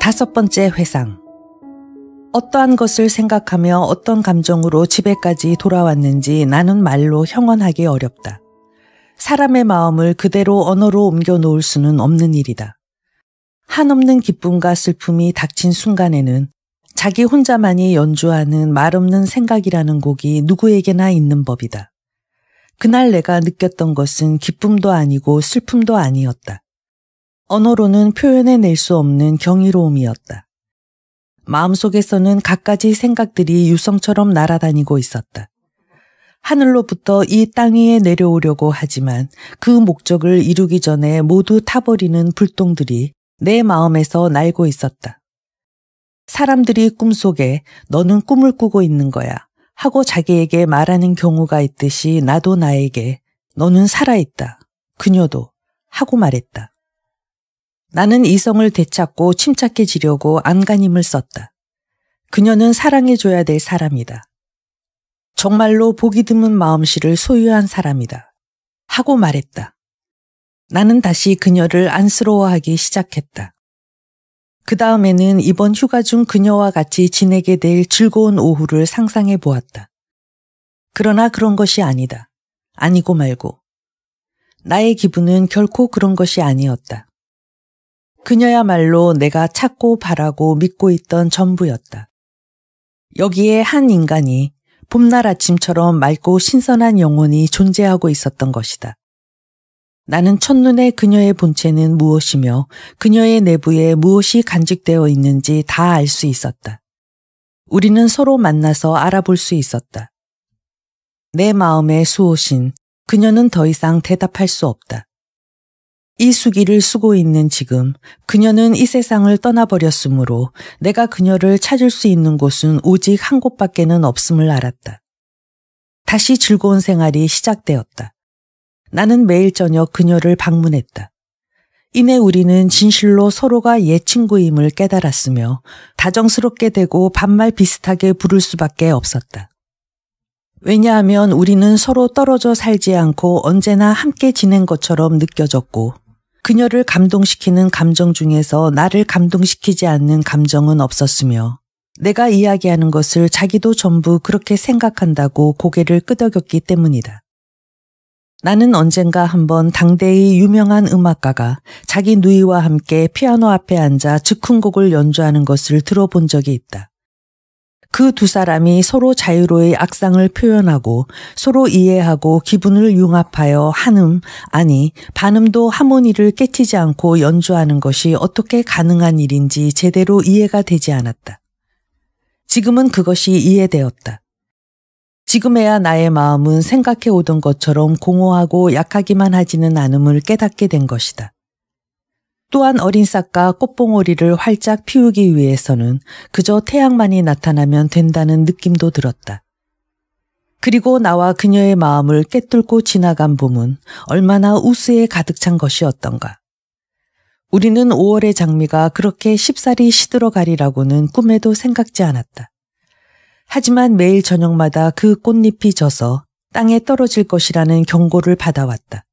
5번째 회상. 어떠한 것을 생각하며 어떤 감정으로 집에까지 돌아왔는지 나는 말로 형언하기 어렵다. 사람의 마음을 그대로 언어로 옮겨 놓을 수는 없는 일이다. 한없는 기쁨과 슬픔이 닥친 순간에는 자기 혼자만이 연주하는 말없는 생각이라는 곡이 누구에게나 있는 법이다. 그날 내가 느꼈던 것은 기쁨도 아니고 슬픔도 아니었다. 언어로는 표현해낼 수 없는 경이로움이었다. 마음속에서는 갖가지 생각들이 유성처럼 날아다니고 있었다. 하늘로부터 이 땅 위에 내려오려고 하지만 그 목적을 이루기 전에 모두 타버리는 불똥들이 내 마음에서 날고 있었다. 사람들이 꿈속에 너는 꿈을 꾸고 있는 거야 하고 자기에게 말하는 경우가 있듯이 나도 나에게 너는 살아있다. 그녀도 하고 말했다. 나는 이성을 되찾고 침착해지려고 안간힘을 썼다. 그녀는 사랑해줘야 될 사람이다. 정말로 보기 드문 마음씨를 소유한 사람이다. 하고 말했다. 나는 다시 그녀를 안쓰러워하기 시작했다. 그 다음에는 이번 휴가 중 그녀와 같이 지내게 될 즐거운 오후를 상상해 보았다. 그러나 그런 것이 아니다. 아니고 말고. 나의 기분은 결코 그런 것이 아니었다. 그녀야말로 내가 찾고 바라고 믿고 있던 전부였다. 여기에 한 인간이 봄날 아침처럼 맑고 신선한 영혼이 존재하고 있었던 것이다. 나는 첫눈에 그녀의 본체는 무엇이며 그녀의 내부에 무엇이 간직되어 있는지 다 알 수 있었다. 우리는 서로 만나서 알아볼 수 있었다. 내 마음의 수호신, 그녀는 더 이상 대답할 수 없다. 이 수기를 쓰고 있는 지금 그녀는 이 세상을 떠나버렸으므로 내가 그녀를 찾을 수 있는 곳은 오직 한 곳밖에는 없음을 알았다. 다시 즐거운 생활이 시작되었다. 나는 매일 저녁 그녀를 방문했다. 이내 우리는 진실로 서로가 옛 친구임을 깨달았으며 다정스럽게 대고 반말 비슷하게 부를 수밖에 없었다. 왜냐하면 우리는 서로 떨어져 살지 않고 언제나 함께 지낸 것처럼 느껴졌고 그녀를 감동시키는 감정 중에서 나를 감동시키지 않는 감정은 없었으며 내가 이야기하는 것을 자기도 전부 그렇게 생각한다고 고개를 끄덕였기 때문이다. 나는 언젠가 한번 당대의 유명한 음악가가 자기 누이와 함께 피아노 앞에 앉아 즉흥곡을 연주하는 것을 들어본 적이 있다. 그 두 사람이 서로 자유로의 악상을 표현하고 서로 이해하고 기분을 융합하여 한음, 아니 반음도 하모니를 깨치지 않고 연주하는 것이 어떻게 가능한 일인지 제대로 이해가 되지 않았다. 지금은 그것이 이해되었다. 지금에야 나의 마음은 생각해 오던 것처럼 공허하고 약하기만 하지는 않음을 깨닫게 된 것이다. 또한 어린 싹과 꽃봉오리를 활짝 피우기 위해서는 그저 태양만이 나타나면 된다는 느낌도 들었다. 그리고 나와 그녀의 마음을 꿰뚫고 지나간 봄은 얼마나 우스에 가득 찬 것이었던가. 우리는 5월의 장미가 그렇게 쉽사리 시들어가리라고는 꿈에도 생각지 않았다. 하지만 매일 저녁마다 그 꽃잎이 져서 땅에 떨어질 것이라는 경고를 받아왔다.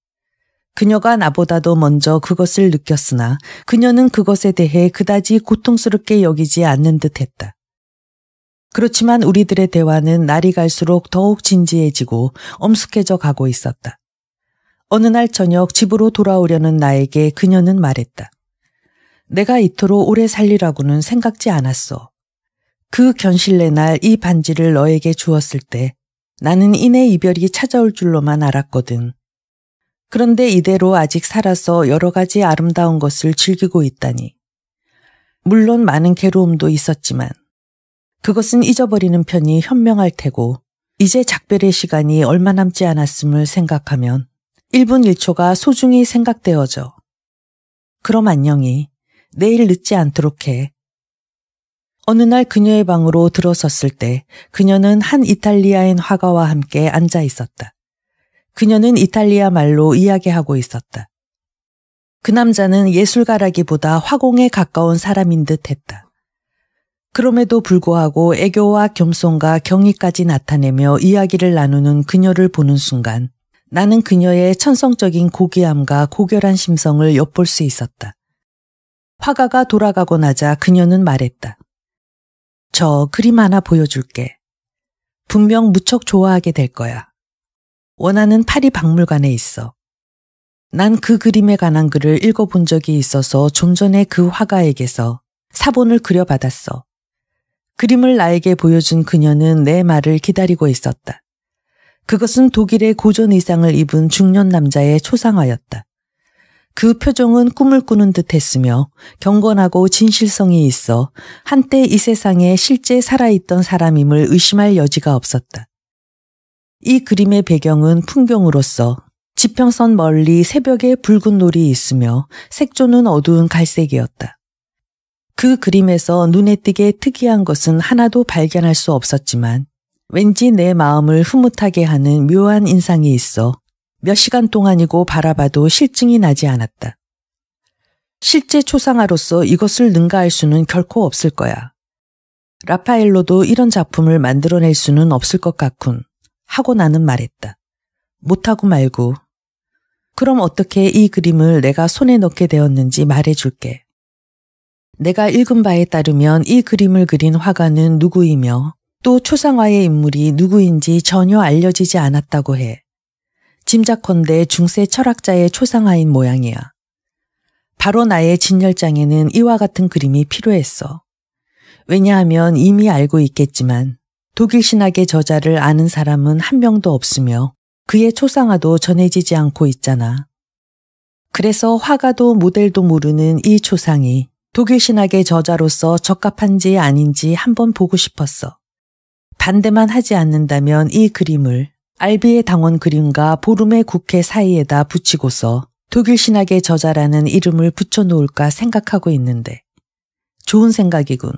그녀가 나보다도 먼저 그것을 느꼈으나 그녀는 그것에 대해 그다지 고통스럽게 여기지 않는 듯했다. 그렇지만 우리들의 대화는 날이 갈수록 더욱 진지해지고 엄숙해져 가고 있었다. 어느 날 저녁 집으로 돌아오려는 나에게 그녀는 말했다. 내가 이토록 오래 살리라고는 생각지 않았어. 그 견실의 날 이 반지를 너에게 주었을 때 나는 이내 이별이 찾아올 줄로만 알았거든. 그런데 이대로 아직 살아서 여러 가지 아름다운 것을 즐기고 있다니. 물론 많은 괴로움도 있었지만 그것은 잊어버리는 편이 현명할 테고 이제 작별의 시간이 얼마 남지 않았음을 생각하면 1분 1초가 소중히 생각되어져. 그럼 안녕히 내일 늦지 않도록 해. 어느 날 그녀의 방으로 들어섰을 때 그녀는 한 이탈리아인 화가와 함께 앉아 있었다. 그녀는 이탈리아 말로 이야기하고 있었다. 그 남자는 예술가라기보다 화공에 가까운 사람인 듯 했다. 그럼에도 불구하고 애교와 겸손과 경의까지 나타내며 이야기를 나누는 그녀를 보는 순간 나는 그녀의 천성적인 고귀함과 고결한 심성을 엿볼 수 있었다. 화가가 돌아가고 나자 그녀는 말했다. 저 그림 하나 보여줄게. 분명 무척 좋아하게 될 거야. 원하는 파리박물관에 있어. 난 그 그림에 관한 글을 읽어본 적이 있어서 좀 전에 그 화가에게서 사본을 그려받았어. 그림을 나에게 보여준 그녀는 내 말을 기다리고 있었다. 그것은 독일의 고전 의상을 입은 중년 남자의 초상화였다. 그 표정은 꿈을 꾸는 듯 했으며 경건하고 진실성이 있어 한때 이 세상에 실제 살아있던 사람임을 의심할 여지가 없었다. 이 그림의 배경은 풍경으로서 지평선 멀리 새벽에 붉은 놀이 있으며 색조는 어두운 갈색이었다. 그 그림에서 눈에 띄게 특이한 것은 하나도 발견할 수 없었지만 왠지 내 마음을 흐뭇하게 하는 묘한 인상이 있어 몇 시간 동안이고 바라봐도 실증이 나지 않았다. 실제 초상화로서 이것을 능가할 수는 결코 없을 거야. 라파엘로도 이런 작품을 만들어낼 수는 없을 것 같군 하고 나는 말했다. 못하고 말고. 그럼 어떻게 이 그림을 내가 손에 넣게 되었는지 말해줄게. 내가 읽은 바에 따르면 이 그림을 그린 화가는 누구이며 또 초상화의 인물이 누구인지 전혀 알려지지 않았다고 해. 짐작컨대 중세 철학자의 초상화인 모양이야. 바로 나의 진열장에는 이와 같은 그림이 필요했어. 왜냐하면 이미 알고 있겠지만 독일 신학의 저자를 아는 사람은 한 명도 없으며 그의 초상화도 전해지지 않고 있잖아. 그래서 화가도 모델도 모르는 이 초상이 독일 신학의 저자로서 적합한지 아닌지 한번 보고 싶었어. 반대만 하지 않는다면 이 그림을 알비의 당원 그림과 보름의 국회 사이에다 붙이고서 독일 신학의 저자라는 이름을 붙여놓을까 생각하고 있는데 좋은 생각이군.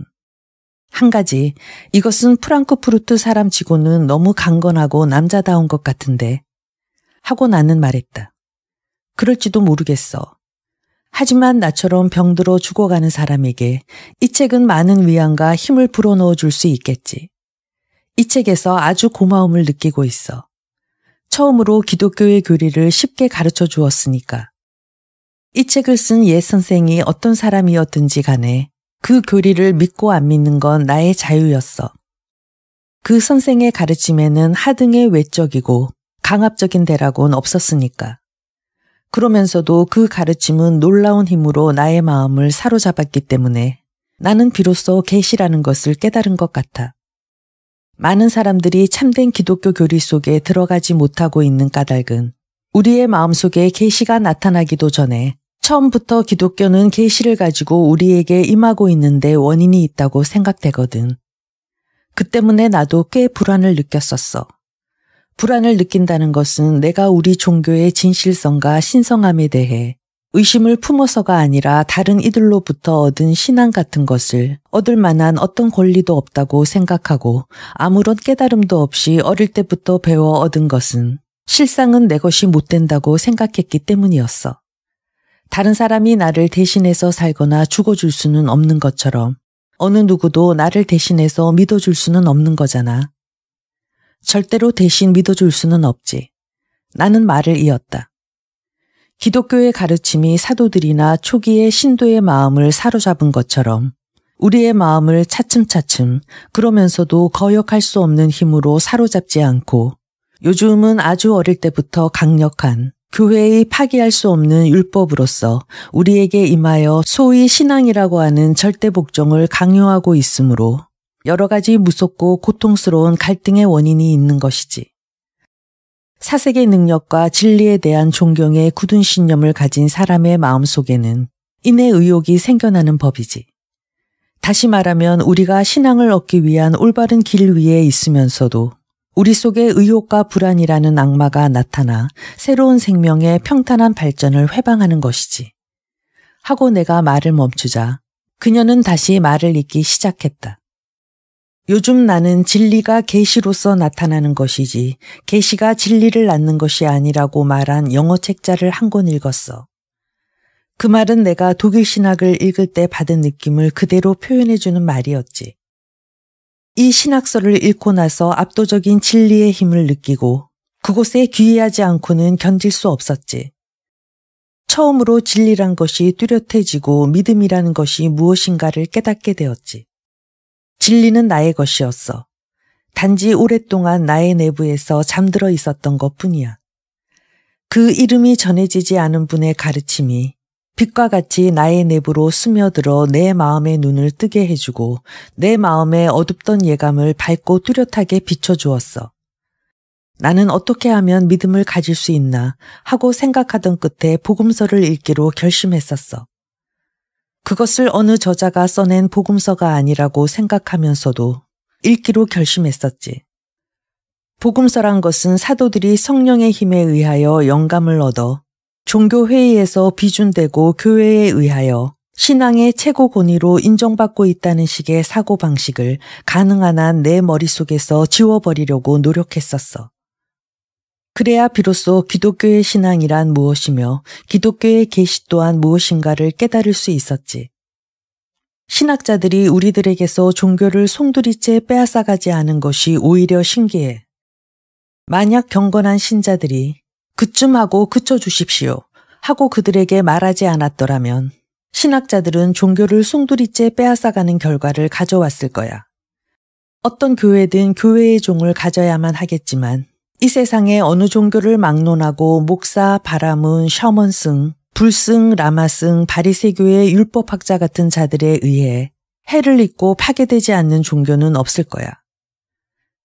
한 가지, 이것은 프랑크푸르트 사람치고는 너무 강건하고 남자다운 것 같은데 하고 나는 말했다. 그럴지도 모르겠어. 하지만 나처럼 병들어 죽어가는 사람에게 이 책은 많은 위안과 힘을 불어넣어 줄 수 있겠지. 이 책에서 아주 고마움을 느끼고 있어. 처음으로 기독교의 교리를 쉽게 가르쳐 주었으니까. 이 책을 쓴 옛 선생이 어떤 사람이었든지 간에 그 교리를 믿고 안 믿는 건 나의 자유였어. 그 선생의 가르침에는 하등의 외적이고 강압적인 대라고는 없었으니까. 그러면서도 그 가르침은 놀라운 힘으로 나의 마음을 사로잡았기 때문에 나는 비로소 계시라는 것을 깨달은 것 같아. 많은 사람들이 참된 기독교 교리 속에 들어가지 못하고 있는 까닭은 우리의 마음속에 계시가 나타나기도 전에 처음부터 기독교는 계시를 가지고 우리에게 임하고 있는데 원인이 있다고 생각되거든. 그 때문에 나도 꽤 불안을 느꼈었어. 불안을 느낀다는 것은 내가 우리 종교의 진실성과 신성함에 대해 의심을 품어서가 아니라 다른 이들로부터 얻은 신앙 같은 것을 얻을 만한 어떤 권리도 없다고 생각하고 아무런 깨달음도 없이 어릴 때부터 배워 얻은 것은 실상은 내 것이 못 된다고 생각했기 때문이었어. 다른 사람이 나를 대신해서 살거나 죽어줄 수는 없는 것처럼 어느 누구도 나를 대신해서 믿어줄 수는 없는 거잖아. 절대로 대신 믿어줄 수는 없지. 나는 말을 이었다. 기독교의 가르침이 사도들이나 초기의 신도의 마음을 사로잡은 것처럼 우리의 마음을 차츰차츰 그러면서도 거역할 수 없는 힘으로 사로잡지 않고 요즘은 아주 어릴 때부터 강력한 교회의 파기할 수 없는 율법으로서 우리에게 임하여 소위 신앙이라고 하는 절대 복종을 강요하고 있으므로 여러 가지 무섭고 고통스러운 갈등의 원인이 있는 것이지. 사색의 능력과 진리에 대한 존경에 굳은 신념을 가진 사람의 마음속에는 인의 의욕이 생겨나는 법이지. 다시 말하면 우리가 신앙을 얻기 위한 올바른 길 위에 있으면서도 우리 속에 의욕과 불안이라는 악마가 나타나 새로운 생명의 평탄한 발전을 회방하는 것이지. 하고 내가 말을 멈추자 그녀는 다시 말을 잇기 시작했다. 요즘 나는 진리가 계시로서 나타나는 것이지 계시가 진리를 낳는 것이 아니라고 말한 영어 책자를 한 권 읽었어. 그 말은 내가 독일 신학을 읽을 때 받은 느낌을 그대로 표현해주는 말이었지. 이 신학서를 읽고 나서 압도적인 진리의 힘을 느끼고 그곳에 귀의하지 않고는 견딜 수 없었지. 처음으로 진리란 것이 뚜렷해지고 믿음이라는 것이 무엇인가를 깨닫게 되었지. 진리는 나의 것이었어. 단지 오랫동안 나의 내부에서 잠들어 있었던 것뿐이야. 그 이름이 전해지지 않은 분의 가르침이 빛과 같이 나의 내부로 스며들어 내 마음의 눈을 뜨게 해주고 내 마음의 어둡던 예감을 밝고 뚜렷하게 비춰주었어. 나는 어떻게 하면 믿음을 가질 수 있나 하고 생각하던 끝에 복음서를 읽기로 결심했었어. 그것을 어느 저자가 써낸 복음서가 아니라고 생각하면서도 읽기로 결심했었지. 복음서란 것은 사도들이 성령의 힘에 의하여 영감을 얻어 종교회의에서 비준되고 교회에 의하여 신앙의 최고 권위로 인정받고 있다는 식의 사고방식을 가능한 한 내 머릿속에서 지워버리려고 노력했었어. 그래야 비로소 기독교의 신앙이란 무엇이며 기독교의 계시 또한 무엇인가를 깨달을 수 있었지. 신학자들이 우리들에게서 종교를 송두리째 빼앗아가지 않은 것이 오히려 신기해. 만약 경건한 신자들이 그쯤 하고 그쳐주십시오 하고 그들에게 말하지 않았더라면 신학자들은 종교를 송두리째 빼앗아가는 결과를 가져왔을 거야. 어떤 교회든 교회의 종을 가져야만 하겠지만 이 세상의 어느 종교를 막론하고 목사, 바라문, 셔먼승, 불승, 라마승, 바리새교의 율법학자 같은 자들에 의해 해를 입고 파괴되지 않는 종교는 없을 거야.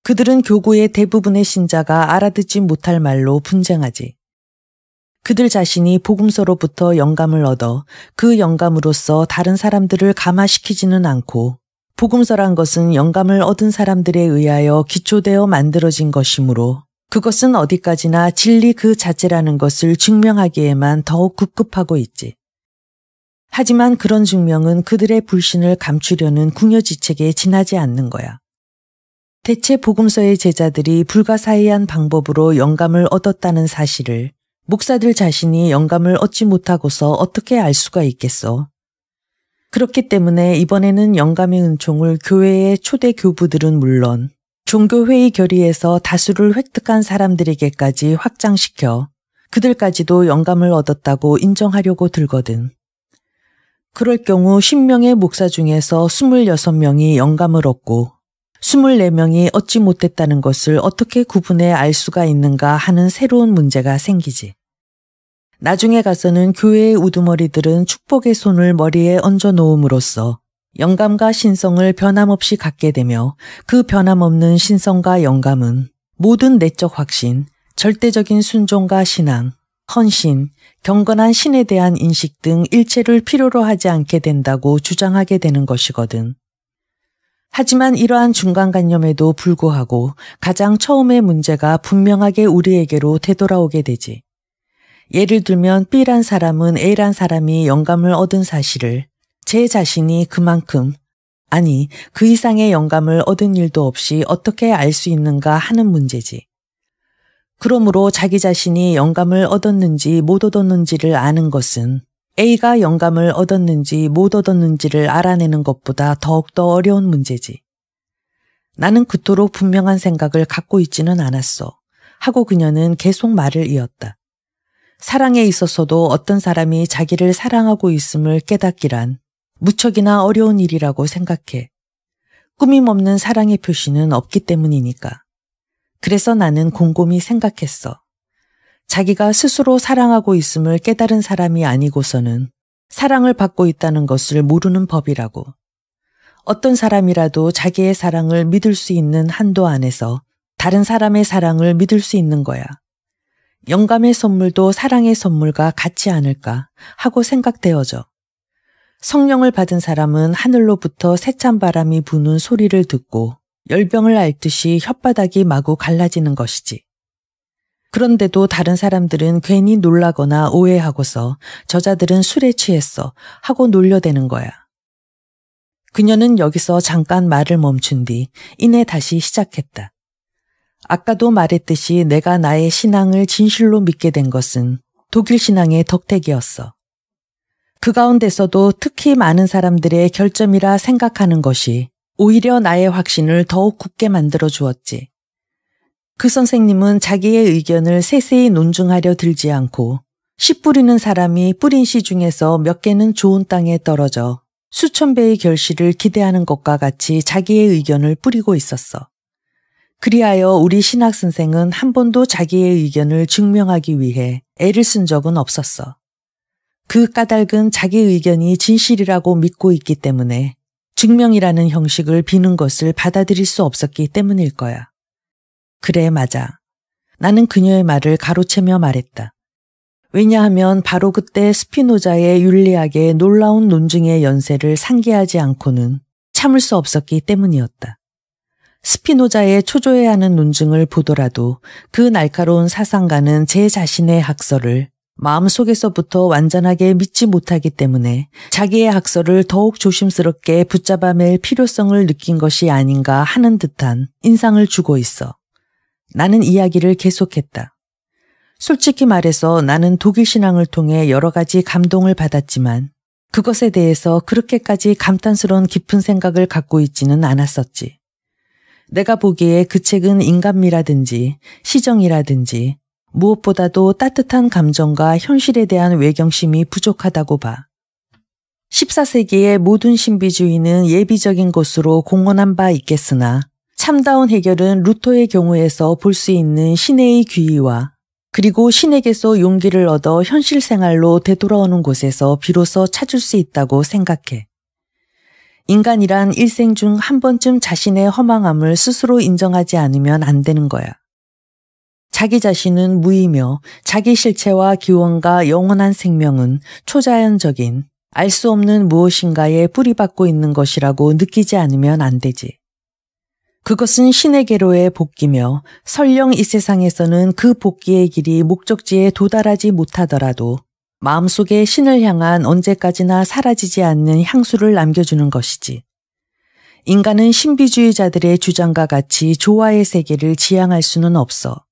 그들은 교구의 대부분의 신자가 알아듣지 못할 말로 분쟁하지. 그들 자신이 복음서로부터 영감을 얻어 그 영감으로써 다른 사람들을 감화시키지는 않고 복음서란 것은 영감을 얻은 사람들에 의하여 기초되어 만들어진 것이므로 그것은 어디까지나 진리 그 자체라는 것을 증명하기에만 더욱 급급하고 있지. 하지만 그런 증명은 그들의 불신을 감추려는 궁여지책에 지나지 않는 거야. 대체 복음서의 제자들이 불가사의한 방법으로 영감을 얻었다는 사실을 목사들 자신이 영감을 얻지 못하고서 어떻게 알 수가 있겠어? 그렇기 때문에 이번에는 영감의 은총을 교회의 초대 교부들은 물론 종교회의 결의에서 다수를 획득한 사람들에게까지 확장시켜 그들까지도 영감을 얻었다고 인정하려고 들거든. 그럴 경우 10명의 목사 중에서 26명이 영감을 얻고 24명이 얻지 못했다는 것을 어떻게 구분해 알 수가 있는가 하는 새로운 문제가 생기지. 나중에 가서는 교회의 우두머리들은 축복의 손을 머리에 얹어 놓음으로써 영감과 신성을 변함없이 갖게 되며 그 변함없는 신성과 영감은 모든 내적 확신, 절대적인 순종과 신앙, 헌신, 경건한 신에 대한 인식 등 일체를 필요로 하지 않게 된다고 주장하게 되는 것이거든. 하지만 이러한 중간관념에도 불구하고 가장 처음의 문제가 분명하게 우리에게로 되돌아오게 되지. 예를 들면 B란 사람은 A란 사람이 영감을 얻은 사실을 제 자신이 그만큼, 아니 그 이상의 영감을 얻은 일도 없이 어떻게 알 수 있는가 하는 문제지. 그러므로 자기 자신이 영감을 얻었는지 못 얻었는지를 아는 것은 A가 영감을 얻었는지 못 얻었는지를 알아내는 것보다 더욱더 어려운 문제지. 나는 그토록 분명한 생각을 갖고 있지는 않았어. 하고 그녀는 계속 말을 이었다. 사랑에 있어서도 어떤 사람이 자기를 사랑하고 있음을 깨닫기란 무척이나 어려운 일이라고 생각해. 꾸밈없는 사랑의 표시는 없기 때문이니까. 그래서 나는 곰곰이 생각했어. 자기가 스스로 사랑하고 있음을 깨달은 사람이 아니고서는 사랑을 받고 있다는 것을 모르는 법이라고. 어떤 사람이라도 자기의 사랑을 믿을 수 있는 한도 안에서 다른 사람의 사랑을 믿을 수 있는 거야. 영감의 선물도 사랑의 선물과 같지 않을까 하고 생각되어져. 성령을 받은 사람은 하늘로부터 세찬 바람이 부는 소리를 듣고 열병을 앓듯이 혓바닥이 마구 갈라지는 것이지. 그런데도 다른 사람들은 괜히 놀라거나 오해하고서 저자들은 술에 취했어 하고 놀려대는 거야. 그녀는 여기서 잠깐 말을 멈춘 뒤 이내 다시 시작했다. 아까도 말했듯이 내가 나의 신앙을 진실로 믿게 된 것은 독일 신앙의 덕택이었어. 그 가운데서도 특히 많은 사람들의 결점이라 생각하는 것이 오히려 나의 확신을 더욱 굳게 만들어 주었지. 그 선생님은 자기의 의견을 세세히 논증하려 들지 않고 씨 뿌리는 사람이 뿌린 씨 중에서 몇 개는 좋은 땅에 떨어져 수천 배의 결실을 기대하는 것과 같이 자기의 의견을 뿌리고 있었어. 그리하여 우리 신학 선생은 한 번도 자기의 의견을 증명하기 위해 애를 쓴 적은 없었어. 그 까닭은 자기 의견이 진실이라고 믿고 있기 때문에 증명이라는 형식을 비는 것을 받아들일 수 없었기 때문일 거야. 그래, 맞아. 나는 그녀의 말을 가로채며 말했다. 왜냐하면 바로 그때 스피노자의 윤리학의 놀라운 논증의 연세를 상기하지 않고는 참을 수 없었기 때문이었다. 스피노자의 초조해하는 논증을 보더라도 그 날카로운 사상가는 제 자신의 학설을 마음속에서부터 완전하게 믿지 못하기 때문에 자기의 학설을 더욱 조심스럽게 붙잡아 맬 필요성을 느낀 것이 아닌가 하는 듯한 인상을 주고 있어. 나는 이야기를 계속했다. 솔직히 말해서 나는 독일 신앙을 통해 여러 가지 감동을 받았지만 그것에 대해서 그렇게까지 감탄스러운 깊은 생각을 갖고 있지는 않았었지. 내가 보기에 그 책은 인간미라든지 시정이라든지 무엇보다도 따뜻한 감정과 현실에 대한 외경심이 부족하다고 봐. 14세기의 모든 신비주의는 예비적인 것으로 공언한 바 있겠으나 참다운 해결은 루터의 경우에서 볼 수 있는 신의 귀의와 그리고 신에게서 용기를 얻어 현실 생활로 되돌아오는 곳에서 비로소 찾을 수 있다고 생각해. 인간이란 일생 중 한 번쯤 자신의 허망함을 스스로 인정하지 않으면 안 되는 거야. 자기 자신은 무이며 자기 실체와 기원과 영원한 생명은 초자연적인 알 수 없는 무엇인가에 뿌리박고 있는 것이라고 느끼지 않으면 안 되지. 그것은 신에게로의 복귀며 설령 이 세상에서는 그 복귀의 길이 목적지에 도달하지 못하더라도 마음속에 신을 향한 언제까지나 사라지지 않는 향수를 남겨주는 것이지. 인간은 신비주의자들의 주장과 같이 조화의 세계를 지향할 수는 없어.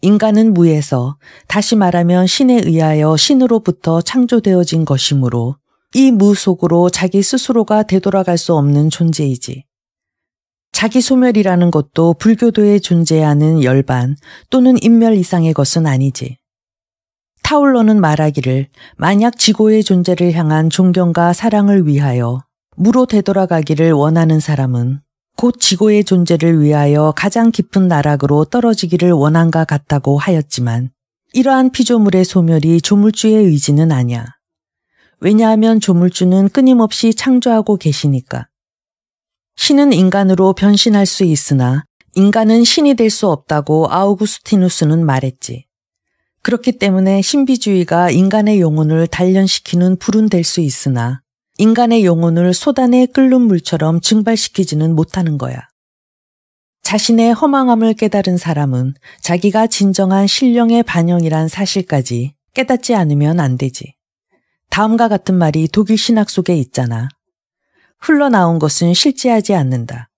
인간은 무에서, 다시 말하면 신에 의하여 신으로부터 창조되어진 것이므로 이 무 속으로 자기 스스로가 되돌아갈 수 없는 존재이지. 자기 소멸이라는 것도 불교도에 존재하는 열반 또는 인멸 이상의 것은 아니지. 타울러는 말하기를 만약 지고의 존재를 향한 존경과 사랑을 위하여 무로 되돌아가기를 원하는 사람은 곧 지고의 존재를 위하여 가장 깊은 나락으로 떨어지기를 원한가 같다고 하였지만 이러한 피조물의 소멸이 조물주의 의지는 아니야. 왜냐하면 조물주는 끊임없이 창조하고 계시니까. 신은 인간으로 변신할 수 있으나 인간은 신이 될 수 없다고 아우구스티누스는 말했지. 그렇기 때문에 신비주의가 인간의 영혼을 단련시키는 불은 될 수 있으나 인간의 영혼을 소단에 끓는 물처럼 증발시키지는 못하는 거야. 자신의 허망함을 깨달은 사람은 자기가 진정한 신령의 반영이란 사실까지 깨닫지 않으면 안 되지. 다음과 같은 말이 독일 신학 속에 있잖아. 흘러나온 것은 실제하지 않는다.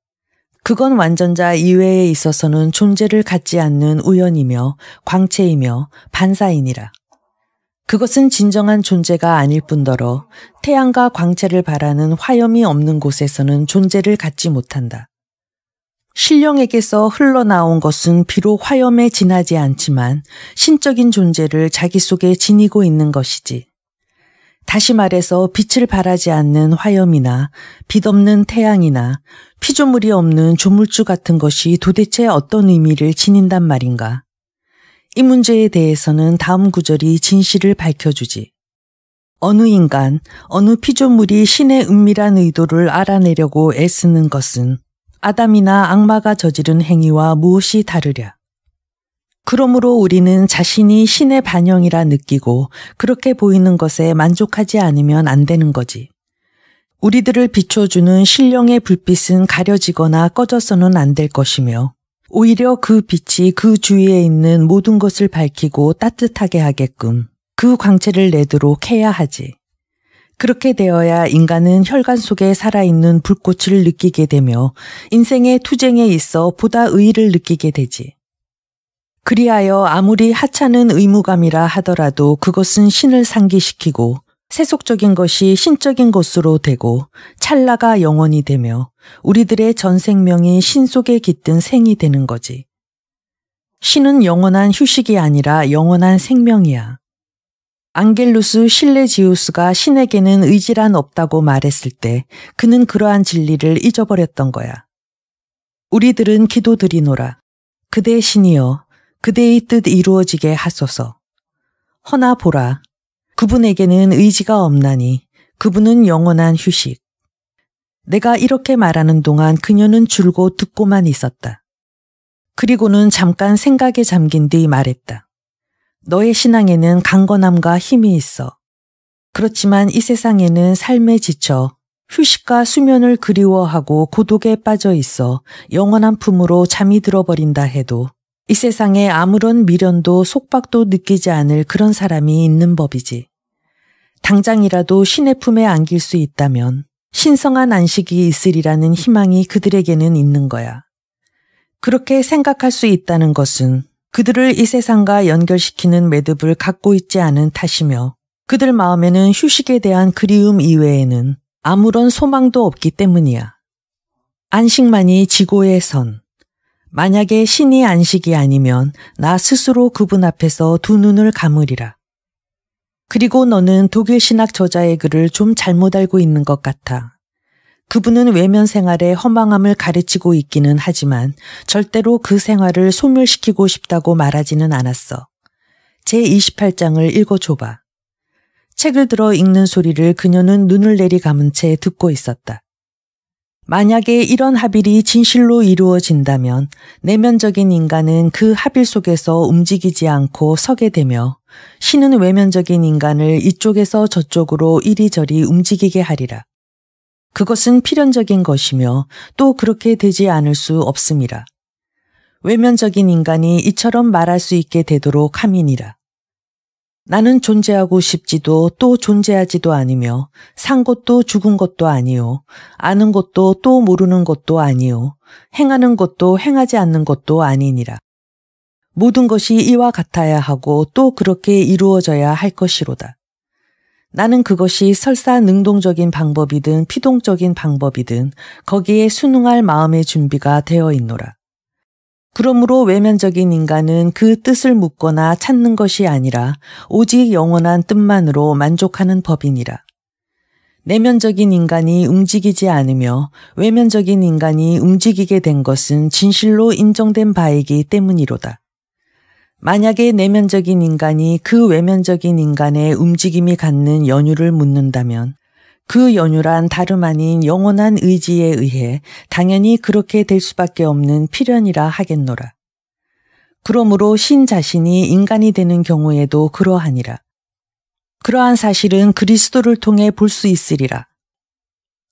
그건 완전자 이외에 있어서는 존재를 갖지 않는 우연이며 광채이며 반사이니라. 그것은 진정한 존재가 아닐 뿐더러 태양과 광채를 바라는 화염이 없는 곳에서는 존재를 갖지 못한다. 신령에게서 흘러나온 것은 비록 화염에 지나지 않지만 신적인 존재를 자기 속에 지니고 있는 것이지. 다시 말해서 빛을 발하지 않는 화염이나 빛 없는 태양이나 피조물이 없는 조물주 같은 것이 도대체 어떤 의미를 지닌단 말인가. 이 문제에 대해서는 다음 구절이 진실을 밝혀주지. 어느 인간, 어느 피조물이 신의 은밀한 의도를 알아내려고 애쓰는 것은 아담이나 악마가 저지른 행위와 무엇이 다르랴. 그러므로 우리는 자신이 신의 반영이라 느끼고 그렇게 보이는 것에 만족하지 않으면 안 되는 거지. 우리들을 비춰주는 신령의 불빛은 가려지거나 꺼져서는 안 될 것이며 오히려 그 빛이 그 주위에 있는 모든 것을 밝히고 따뜻하게 하게끔 그 광채를 내도록 해야 하지. 그렇게 되어야 인간은 혈관 속에 살아있는 불꽃을 느끼게 되며 인생의 투쟁에 있어 보다 의의를 느끼게 되지. 그리하여 아무리 하찮은 의무감이라 하더라도 그것은 신을 상기시키고 세속적인 것이 신적인 것으로 되고 찰나가 영원이 되며 우리들의 전 생명이 신 속에 깃든 생이 되는 거지. 신은 영원한 휴식이 아니라 영원한 생명이야. 앙겔루스 실레지우스가 신에게는 의지란 없다고 말했을 때 그는 그러한 진리를 잊어버렸던 거야. 우리들은 기도드리노라. 그대의 신이여, 그대의 뜻 이루어지게 하소서. 허나 보라, 그분에게는 의지가 없나니 그분은 영원한 휴식. 내가 이렇게 말하는 동안 그녀는 줄곧 듣고만 있었다. 그리고는 잠깐 생각에 잠긴 뒤 말했다. 너의 신앙에는 강건함과 힘이 있어. 그렇지만 이 세상에는 삶에 지쳐 휴식과 수면을 그리워하고 고독에 빠져 있어 영원한 품으로 잠이 들어버린다 해도 이 세상에 아무런 미련도 속박도 느끼지 않을 그런 사람이 있는 법이지. 당장이라도 신의 품에 안길 수 있다면 신성한 안식이 있으리라는 희망이 그들에게는 있는 거야. 그렇게 생각할 수 있다는 것은 그들을 이 세상과 연결시키는 매듭을 갖고 있지 않은 탓이며 그들 마음에는 휴식에 대한 그리움 이외에는 아무런 소망도 없기 때문이야. 안식만이 지고의 선. 만약에 신이 안식이 아니면 나 스스로 그분 앞에서 두 눈을 감으리라. 그리고 너는 독일 신학 저자의 글을 좀 잘못 알고 있는 것 같아. 그분은 외면 생활의 허망함을 가르치고 있기는 하지만 절대로 그 생활을 소멸시키고 싶다고 말하지는 않았어. 제28장을 읽어줘봐. 책을 들어 읽는 소리를 그녀는 눈을 내리감은 채 듣고 있었다. 만약에 이런 합일이 진실로 이루어진다면 내면적인 인간은 그 합일 속에서 움직이지 않고 서게 되며 신은 외면적인 인간을 이쪽에서 저쪽으로 이리저리 움직이게 하리라. 그것은 필연적인 것이며 또 그렇게 되지 않을 수 없음이라. 외면적인 인간이 이처럼 말할 수 있게 되도록 함이니라. 나는 존재하고 싶지도 또 존재하지도 않으며 산 것도 죽은 것도 아니요. 아는 것도 또 모르는 것도 아니요. 행하는 것도 행하지 않는 것도 아니니라. 모든 것이 이와 같아야 하고 또 그렇게 이루어져야 할 것이로다. 나는 그것이 설사 능동적인 방법이든 피동적인 방법이든 거기에 순응할 마음의 준비가 되어 있노라. 그러므로 외면적인 인간은 그 뜻을 묻거나 찾는 것이 아니라 오직 영원한 뜻만으로 만족하는 법이니라. 내면적인 인간이 움직이지 않으며 외면적인 인간이 움직이게 된 것은 진실로 인정된 바이기 때문이로다. 만약에 내면적인 인간이 그 외면적인 인간의 움직임이 갖는 연유를 묻는다면 그 연유란 다름 아닌 영원한 의지에 의해 당연히 그렇게 될 수밖에 없는 필연이라 하겠노라. 그러므로 신 자신이 인간이 되는 경우에도 그러하니라. 그러한 사실은 그리스도를 통해 볼 수 있으리라.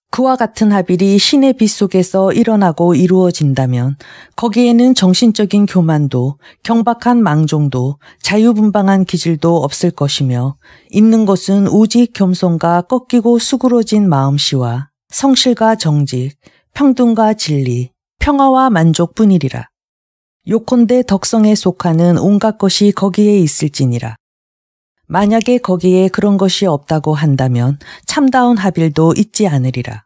그와 같은 합일이 신의 빛 속에서 일어나고 이루어진다면 거기에는 정신적인 교만도 경박한 망종도 자유분방한 기질도 없을 것이며 있는 것은 오직 겸손과 꺾이고 수그러진 마음씨와 성실과 정직, 평등과 진리, 평화와 만족뿐이리라. 요컨대 덕성에 속하는 온갖 것이 거기에 있을지니라. 만약에 거기에 그런 것이 없다고 한다면 참다운 합일도 있지 않으리라.